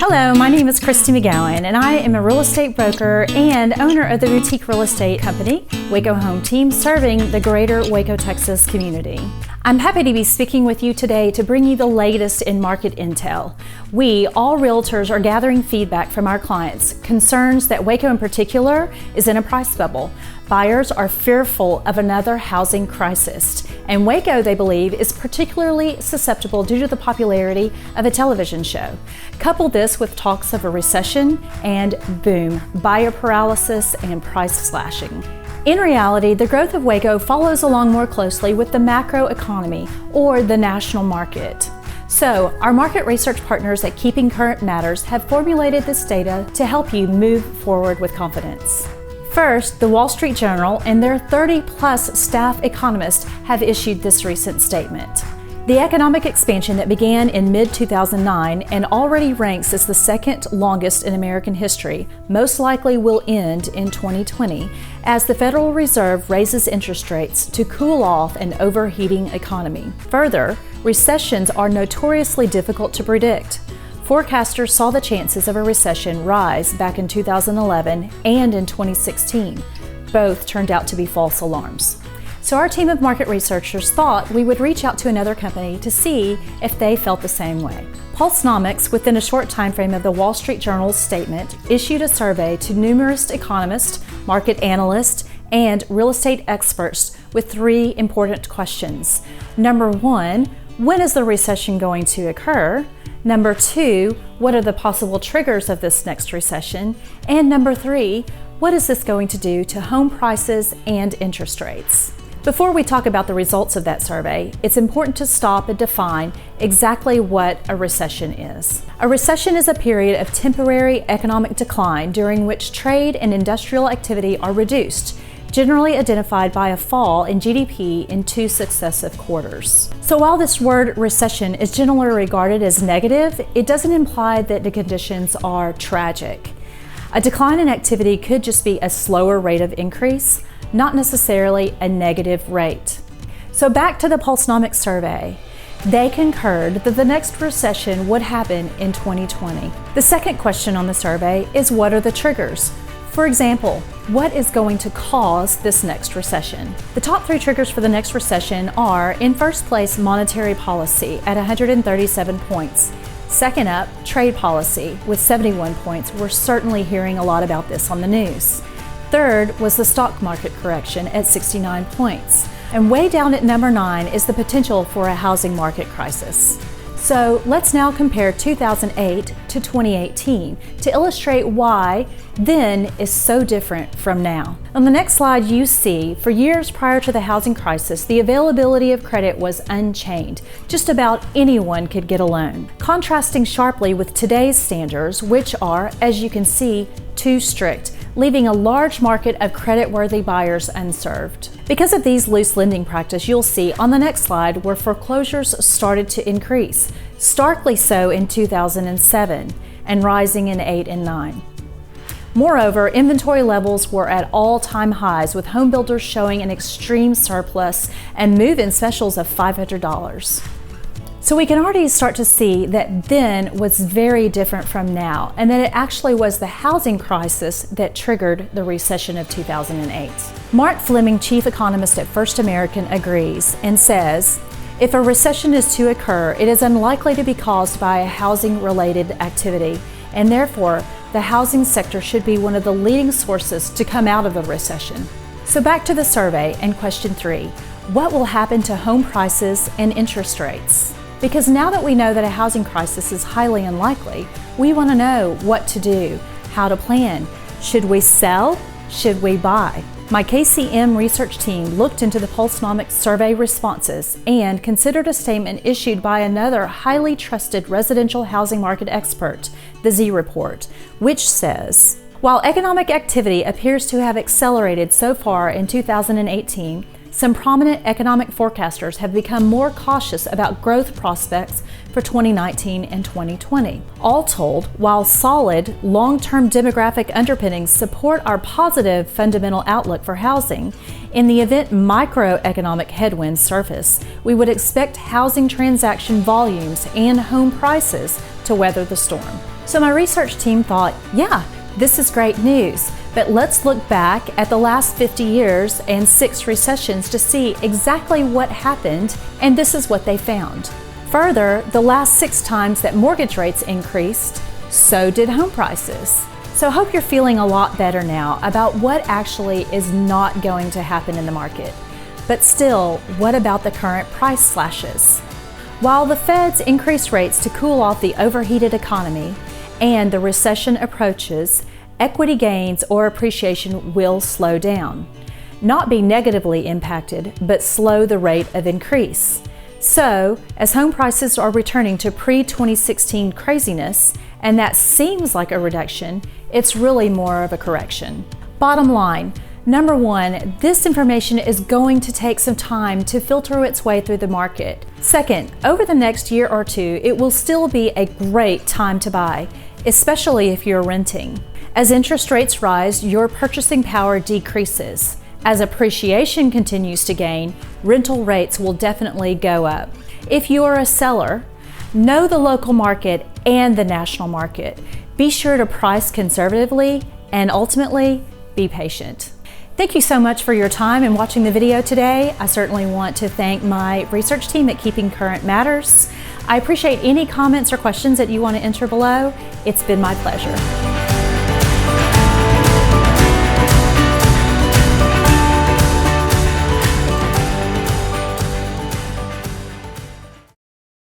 Hello, my name is Cristi McGowan, and I am a real estate broker and owner of the boutique real estate company, Waco Home Team, serving the greater Waco, Texas community. I'm happy to be speaking with you today to bring you the latest in market intel. We, all realtors, are gathering feedback from our clients, concerns that Waco in particular is in a price bubble. Buyers are fearful of another housing crisis, and Waco, they believe, is particularly susceptible due to the popularity of a television show. Couple this with talks of a recession and boom, buyer paralysis and price slashing. In reality, the growth of Waco follows along more closely with the macro economy or the national market. So, our market research partners at Keeping Current Matters have formulated this data to help you move forward with confidence. First, the Wall Street Journal and their 30-plus staff economists have issued this recent statement. The economic expansion that began in mid-2009 and already ranks as the second longest in American history most likely will end in 2020 as the Federal Reserve raises interest rates to cool off an overheating economy. Further, recessions are notoriously difficult to predict. Forecasters saw the chances of a recession rise back in 2011 and in 2016. Both turned out to be false alarms. So our team of market researchers thought we would reach out to another company to see if they felt the same way. Pulsenomics, within a short time frame of the Wall Street Journal's statement, issued a survey to numerous economists, market analysts, and real estate experts with three important questions. Number one, when is the recession going to occur? Number two, what are the possible triggers of this next recession? And number three, what is this going to do to home prices and interest rates? Before we talk about the results of that survey, it's important to stop and define exactly what a recession is. A recession is a period of temporary economic decline during which trade and industrial activity are reduced, generally identified by a fall in GDP in two successive quarters. So while this word recession is generally regarded as negative, it doesn't imply that the conditions are tragic. A decline in activity could just be a slower rate of increase, not necessarily a negative rate. So back to the Pulsenomics survey. They concurred that the next recession would happen in 2020. The second question on the survey is, what are the triggers? For example, what is going to cause this next recession? The top three triggers for the next recession are, in first place, monetary policy at 137 points. Second up, trade policy with 71 points. We're certainly hearing a lot about this on the news. Third was the stock market correction at 69 points. And way down at number 9 is the potential for a housing market crisis. So let's now compare 2008 to 2018 to illustrate why then is so different from now. On the next slide, you see, for years prior to the housing crisis, the availability of credit was unchained. Just about anyone could get a loan. Contrasting sharply with today's standards, which are, as you can see, too strict, leaving a large market of credit-worthy buyers unserved. Because of these loose lending practices, you'll see on the next slide where foreclosures started to increase, starkly so in 2007 and rising in 8 and 9. Moreover, inventory levels were at all-time highs, with home builders showing an extreme surplus and move-in specials of $500. So we can already start to see that then was very different from now, and that it actually was the housing crisis that triggered the recession of 2008. Mark Fleming, chief economist at First American, agrees and says, if a recession is to occur, it is unlikely to be caused by a housing-related activity, and therefore the housing sector should be one of the leading sources to come out of the recession. So back to the survey and question 3, what will happen to home prices and interest rates? Because now that we know that a housing crisis is highly unlikely, we want to know what to do, how to plan. Should we sell? Should we buy? My KCM research team looked into the Pulsenomics survey responses and considered a statement issued by another highly trusted residential housing market expert, the Z Report, which says, while economic activity appears to have accelerated so far in 2018, some prominent economic forecasters have become more cautious about growth prospects for 2019 and 2020. All told, while solid, long-term demographic underpinnings support our positive fundamental outlook for housing, in the event microeconomic headwinds surface, we would expect housing transaction volumes and home prices to weather the storm. So my research team thought, yeah, this is great news, but let's look back at the last 50 years and 6 recessions to see exactly what happened, and this is what they found. Further, the last 6 times that mortgage rates increased, so did home prices. So I hope you're feeling a lot better now about what actually is not going to happen in the market. But still, what about the current price slashes? While the Feds increase rates to cool off the overheated economy and the recession approaches, equity gains or appreciation will slow down. Not be negatively impacted, but slow the rate of increase. So, as home prices are returning to pre-2016 craziness, and that seems like a reduction, it's really more of a correction. Bottom line, number 1, this information is going to take some time to filter its way through the market. Second, over the next year or 2, it will still be a great time to buy, especially if you're renting. As interest rates rise, your purchasing power decreases. As appreciation continues to gain, rental rates will definitely go up. If you are a seller, know the local market and the national market. Be sure to price conservatively and ultimately be patient. Thank you so much for your time and watching the video today. I certainly want to thank my research team at Keeping Current Matters. I appreciate any comments or questions that you want to enter below. It's been my pleasure.